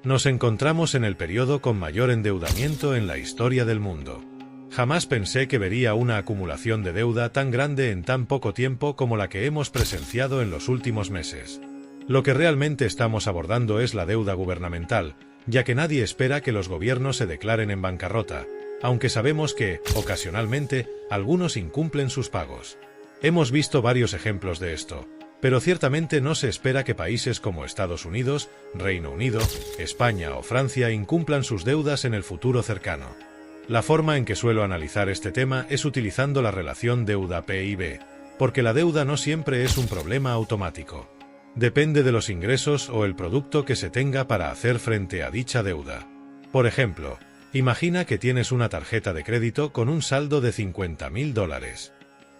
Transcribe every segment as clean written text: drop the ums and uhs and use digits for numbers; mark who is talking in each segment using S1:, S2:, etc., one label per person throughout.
S1: Nos encontramos en el periodo con mayor endeudamiento en la historia del mundo. Jamás pensé que vería una acumulación de deuda tan grande en tan poco tiempo como la que hemos presenciado en los últimos meses. Lo que realmente estamos abordando es la deuda gubernamental, ya que nadie espera que los gobiernos se declaren en bancarrota, aunque sabemos que, ocasionalmente, algunos incumplen sus pagos. Hemos visto varios ejemplos de esto, pero ciertamente no se espera que países como Estados Unidos, Reino Unido, España o Francia incumplan sus deudas en el futuro cercano. La forma en que suelo analizar este tema es utilizando la relación deuda-PIB, porque la deuda no siempre es un problema automático. Depende de los ingresos o el producto que se tenga para hacer frente a dicha deuda. Por ejemplo, imagina que tienes una tarjeta de crédito con un saldo de $50.000.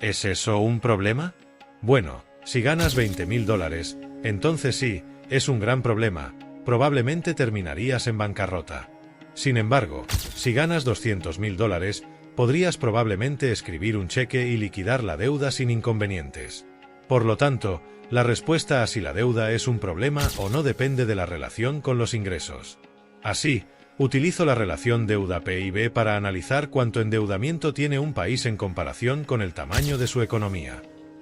S1: ¿Es eso un problema? Bueno, si ganas $20.000, entonces sí, es un gran problema, probablemente terminarías en bancarrota. Sin embargo, si ganas $200.000, podrías probablemente escribir un cheque y liquidar la deuda sin inconvenientes. Por lo tanto, la respuesta a si la deuda es un problema o no depende de la relación con los ingresos. Así, utilizo la relación deuda-PIB para analizar cuánto endeudamiento tiene un país en comparación con el tamaño de su economía.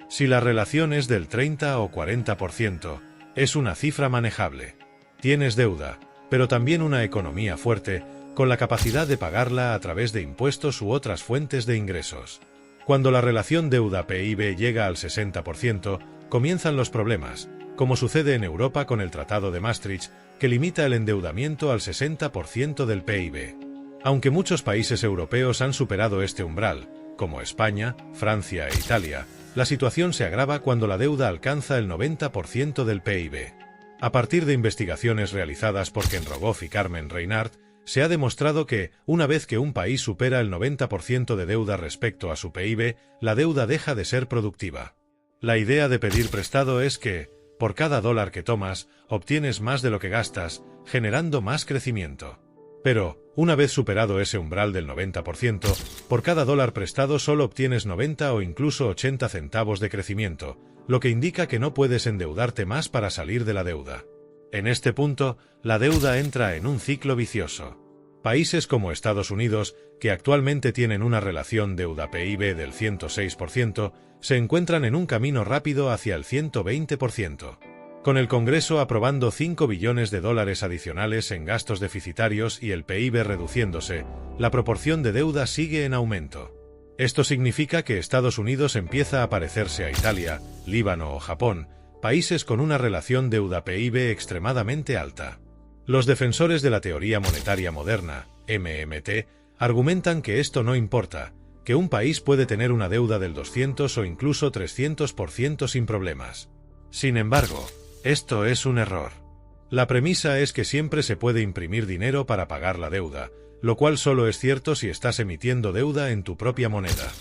S1: Si la relación es del 30 o 40%, es una cifra manejable. Tienes deuda, pero también una economía fuerte, con la capacidad de pagarla a través de impuestos u otras fuentes de ingresos. Cuando la relación deuda-PIB llega al 60%, comienzan los problemas, como sucede en Europa con el Tratado de Maastricht, que limita el endeudamiento al 60% del PIB. Aunque muchos países europeos han superado este umbral, como España, Francia e Italia, la situación se agrava cuando la deuda alcanza el 90% del PIB. A partir de investigaciones realizadas por Ken Rogoff y Carmen Reinhardt, se ha demostrado que, una vez que un país supera el 90% de deuda respecto a su PIB, la deuda deja de ser productiva. La idea de pedir prestado es que, por cada dólar que tomas, obtienes más de lo que gastas, generando más crecimiento. Pero, una vez superado ese umbral del 90%, por cada dólar prestado solo obtienes 90 o incluso 80 centavos de crecimiento, lo que indica que no puedes endeudarte más para salir de la deuda. En este punto, la deuda entra en un ciclo vicioso. Países como Estados Unidos, que actualmente tienen una relación deuda-PIB del 106%, se encuentran en un camino rápido hacia el 120%. Con el Congreso aprobando $5 billones adicionales en gastos deficitarios y el PIB reduciéndose, la proporción de deuda sigue en aumento. Esto significa que Estados Unidos empieza a parecerse a Italia, Líbano o Japón, países con una relación deuda-PIB extremadamente alta. Los defensores de la teoría monetaria moderna, MMT, argumentan que esto no importa, que un país puede tener una deuda del 200 o incluso 300% sin problemas. Sin embargo, esto es un error. La premisa es que siempre se puede imprimir dinero para pagar la deuda, lo cual solo es cierto si estás emitiendo deuda en tu propia moneda.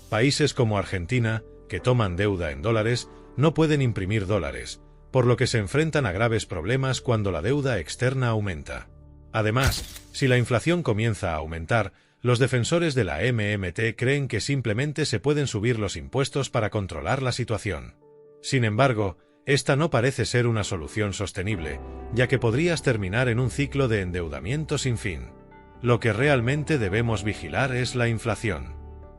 S1: Países como Argentina, que toman deuda en dólares, no pueden imprimir dólares, por lo que se enfrentan a graves problemas cuando la deuda externa aumenta. Además, si la inflación comienza a aumentar, los defensores de la MMT creen que simplemente se pueden subir los impuestos para controlar la situación. Sin embargo, esta no parece ser una solución sostenible, ya que podrías terminar en un ciclo de endeudamiento sin fin. Lo que realmente debemos vigilar es la inflación.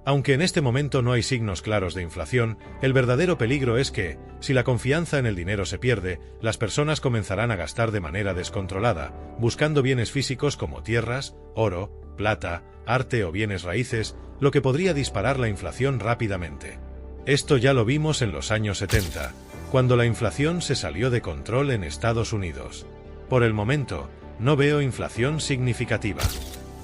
S1: Aunque en este momento no hay signos claros de inflación, el verdadero peligro es que, si la confianza en el dinero se pierde, las personas comenzarán a gastar de manera descontrolada, buscando bienes físicos como tierras, oro, plata, arte o bienes raíces, lo que podría disparar la inflación rápidamente. Esto ya lo vimos en los años 70, cuando la inflación se salió de control en Estados Unidos. Por el momento, no veo inflación significativa.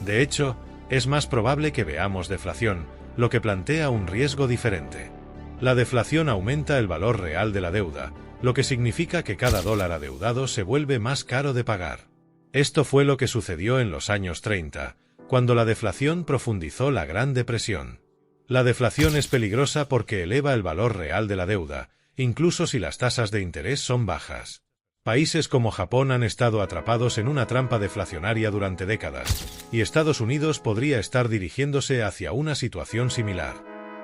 S1: De hecho, es más probable que veamos deflación, lo que plantea un riesgo diferente. La deflación aumenta el valor real de la deuda, lo que significa que cada dólar adeudado se vuelve más caro de pagar. Esto fue lo que sucedió en los años 30, cuando la deflación profundizó la Gran Depresión. La deflación es peligrosa porque eleva el valor real de la deuda, incluso si las tasas de interés son bajas. Países como Japón han estado atrapados en una trampa deflacionaria durante décadas, y Estados Unidos podría estar dirigiéndose hacia una situación similar.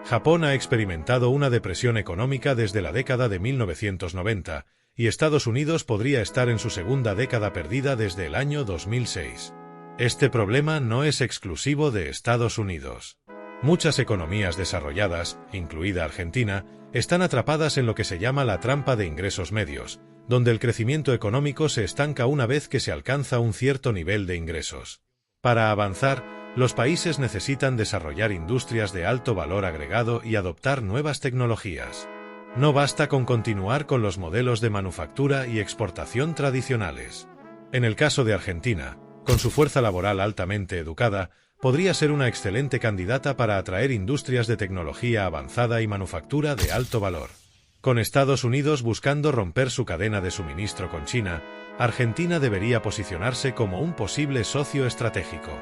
S1: Japón ha experimentado una depresión económica desde la década de 1990, y Estados Unidos podría estar en su segunda década perdida desde el año 2006. Este problema no es exclusivo de Estados Unidos. Muchas economías desarrolladas, incluida Argentina, están atrapadas en lo que se llama la trampa de ingresos medios, donde el crecimiento económico se estanca una vez que se alcanza un cierto nivel de ingresos. Para avanzar, los países necesitan desarrollar industrias de alto valor agregado y adoptar nuevas tecnologías. No basta con continuar con los modelos de manufactura y exportación tradicionales. En el caso de Argentina, con su fuerza laboral altamente educada, podría ser una excelente candidata para atraer industrias de tecnología avanzada y manufactura de alto valor. Con Estados Unidos buscando romper su cadena de suministro con China, Argentina debería posicionarse como un posible socio estratégico.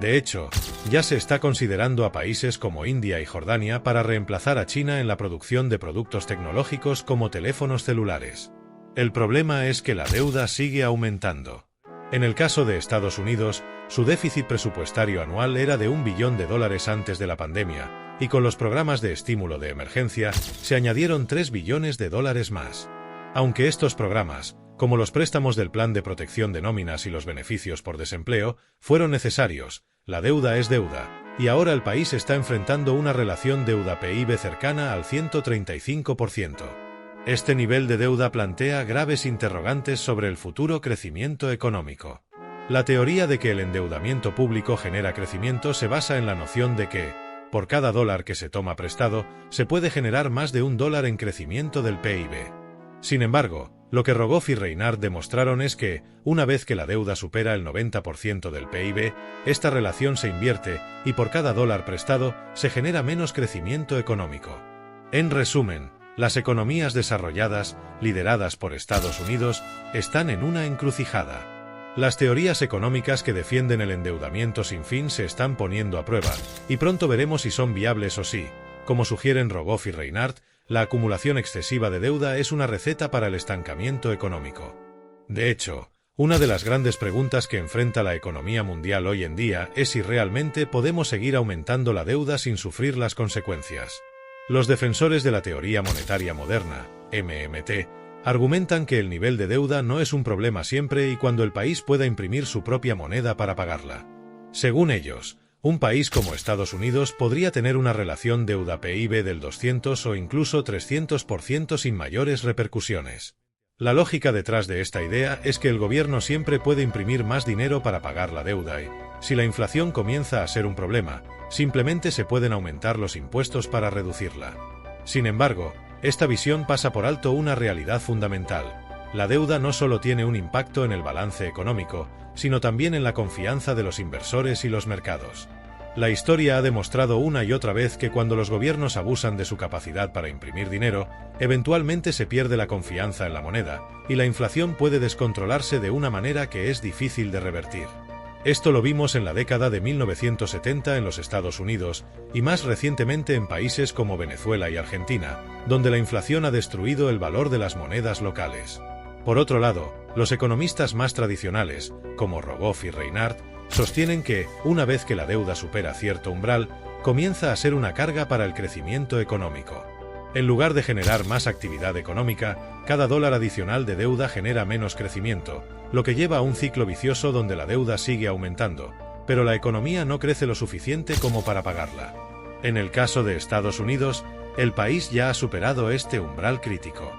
S1: De hecho, ya se está considerando a países como India y Jordania para reemplazar a China en la producción de productos tecnológicos como teléfonos celulares. El problema es que la deuda sigue aumentando. En el caso de Estados Unidos, su déficit presupuestario anual era de $1 billón antes de la pandemia, y con los programas de estímulo de emergencia se añadieron $3 billones más. Aunque estos programas, como los préstamos del Plan de Protección de Nóminas y los beneficios por desempleo, fueron necesarios, la deuda es deuda, y ahora el país está enfrentando una relación deuda-PIB cercana al 135%. Este nivel de deuda plantea graves interrogantes sobre el futuro crecimiento económico. La teoría de que el endeudamiento público genera crecimiento se basa en la noción de que, por cada dólar que se toma prestado, se puede generar más de $1 en crecimiento del PIB. Sin embargo, lo que Rogoff y Reinhardt demostraron es que, una vez que la deuda supera el 90% del PIB, esta relación se invierte y por cada dólar prestado se genera menos crecimiento económico. En resumen, las economías desarrolladas, lideradas por Estados Unidos, están en una encrucijada. Las teorías económicas que defienden el endeudamiento sin fin se están poniendo a prueba, y pronto veremos si son viables o si, como sugieren Rogoff y Reinhardt, la acumulación excesiva de deuda es una receta para el estancamiento económico. De hecho, una de las grandes preguntas que enfrenta la economía mundial hoy en día es si realmente podemos seguir aumentando la deuda sin sufrir las consecuencias. Los defensores de la teoría monetaria moderna, MMT, argumentan que el nivel de deuda no es un problema siempre y cuando el país pueda imprimir su propia moneda para pagarla. Según ellos, un país como Estados Unidos podría tener una relación deuda-PIB del 200 o incluso 300% sin mayores repercusiones. La lógica detrás de esta idea es que el gobierno siempre puede imprimir más dinero para pagar la deuda y, si la inflación comienza a ser un problema, simplemente se pueden aumentar los impuestos para reducirla. Sin embargo, esta visión pasa por alto una realidad fundamental. La deuda no solo tiene un impacto en el balance económico, sino también en la confianza de los inversores y los mercados. La historia ha demostrado una y otra vez que cuando los gobiernos abusan de su capacidad para imprimir dinero, eventualmente se pierde la confianza en la moneda, y la inflación puede descontrolarse de una manera que es difícil de revertir. Esto lo vimos en la década de 1970 en los Estados Unidos, y más recientemente en países como Venezuela y Argentina, donde la inflación ha destruido el valor de las monedas locales. Por otro lado, los economistas más tradicionales, como Rogoff y Reinhardt, sostienen que, una vez que la deuda supera cierto umbral, comienza a ser una carga para el crecimiento económico. En lugar de generar más actividad económica, cada dólar adicional de deuda genera menos crecimiento, lo que lleva a un ciclo vicioso donde la deuda sigue aumentando, pero la economía no crece lo suficiente como para pagarla. En el caso de Estados Unidos, el país ya ha superado este umbral crítico.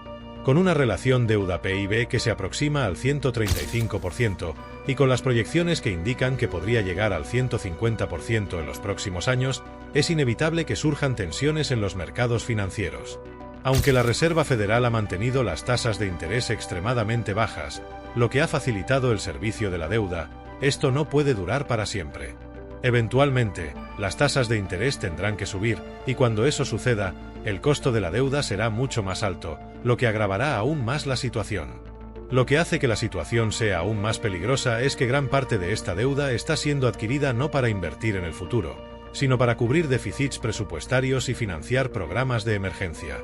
S1: Con una relación deuda-PIB que se aproxima al 135% y con las proyecciones que indican que podría llegar al 150% en los próximos años, es inevitable que surjan tensiones en los mercados financieros. Aunque la Reserva Federal ha mantenido las tasas de interés extremadamente bajas, lo que ha facilitado el servicio de la deuda, esto no puede durar para siempre. Eventualmente, las tasas de interés tendrán que subir, y cuando eso suceda, el costo de la deuda será mucho más alto, lo que agravará aún más la situación. Lo que hace que la situación sea aún más peligrosa es que gran parte de esta deuda está siendo adquirida no para invertir en el futuro, sino para cubrir déficits presupuestarios y financiar programas de emergencia.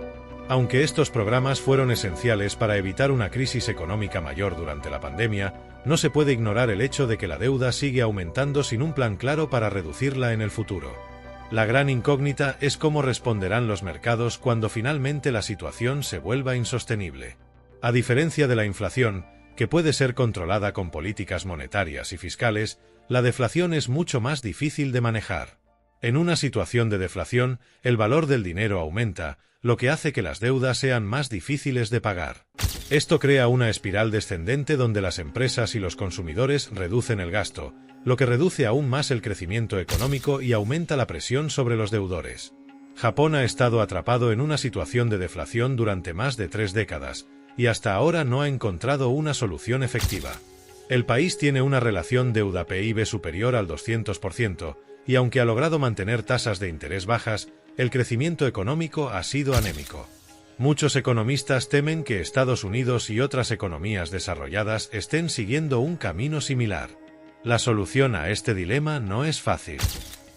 S1: Aunque estos programas fueron esenciales para evitar una crisis económica mayor durante la pandemia, no se puede ignorar el hecho de que la deuda sigue aumentando sin un plan claro para reducirla en el futuro. La gran incógnita es cómo responderán los mercados cuando finalmente la situación se vuelva insostenible. A diferencia de la inflación, que puede ser controlada con políticas monetarias y fiscales, la deflación es mucho más difícil de manejar. En una situación de deflación, el valor del dinero aumenta, lo que hace que las deudas sean más difíciles de pagar. Esto crea una espiral descendente donde las empresas y los consumidores reducen el gasto, lo que reduce aún más el crecimiento económico y aumenta la presión sobre los deudores. Japón ha estado atrapado en una situación de deflación durante más de 3 décadas, y hasta ahora no ha encontrado una solución efectiva. El país tiene una relación deuda-PIB superior al 200%, y aunque ha logrado mantener tasas de interés bajas, el crecimiento económico ha sido anémico. Muchos economistas temen que Estados Unidos y otras economías desarrolladas estén siguiendo un camino similar. La solución a este dilema no es fácil.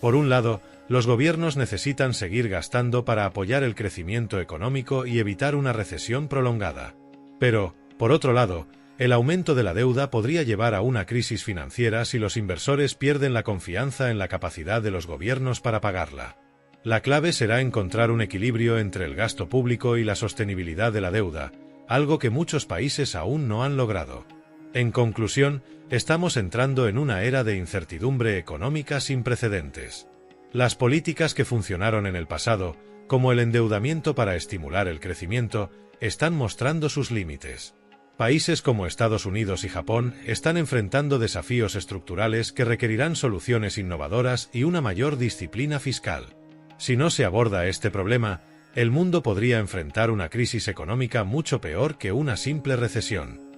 S1: Por un lado, los gobiernos necesitan seguir gastando para apoyar el crecimiento económico y evitar una recesión prolongada. Pero, por otro lado, el aumento de la deuda podría llevar a una crisis financiera si los inversores pierden la confianza en la capacidad de los gobiernos para pagarla. La clave será encontrar un equilibrio entre el gasto público y la sostenibilidad de la deuda, algo que muchos países aún no han logrado. En conclusión, estamos entrando en una era de incertidumbre económica sin precedentes. Las políticas que funcionaron en el pasado, como el endeudamiento para estimular el crecimiento, están mostrando sus límites. Países como Estados Unidos y Japón están enfrentando desafíos estructurales que requerirán soluciones innovadoras y una mayor disciplina fiscal. Si no se aborda este problema, el mundo podría enfrentar una crisis económica mucho peor que una simple recesión.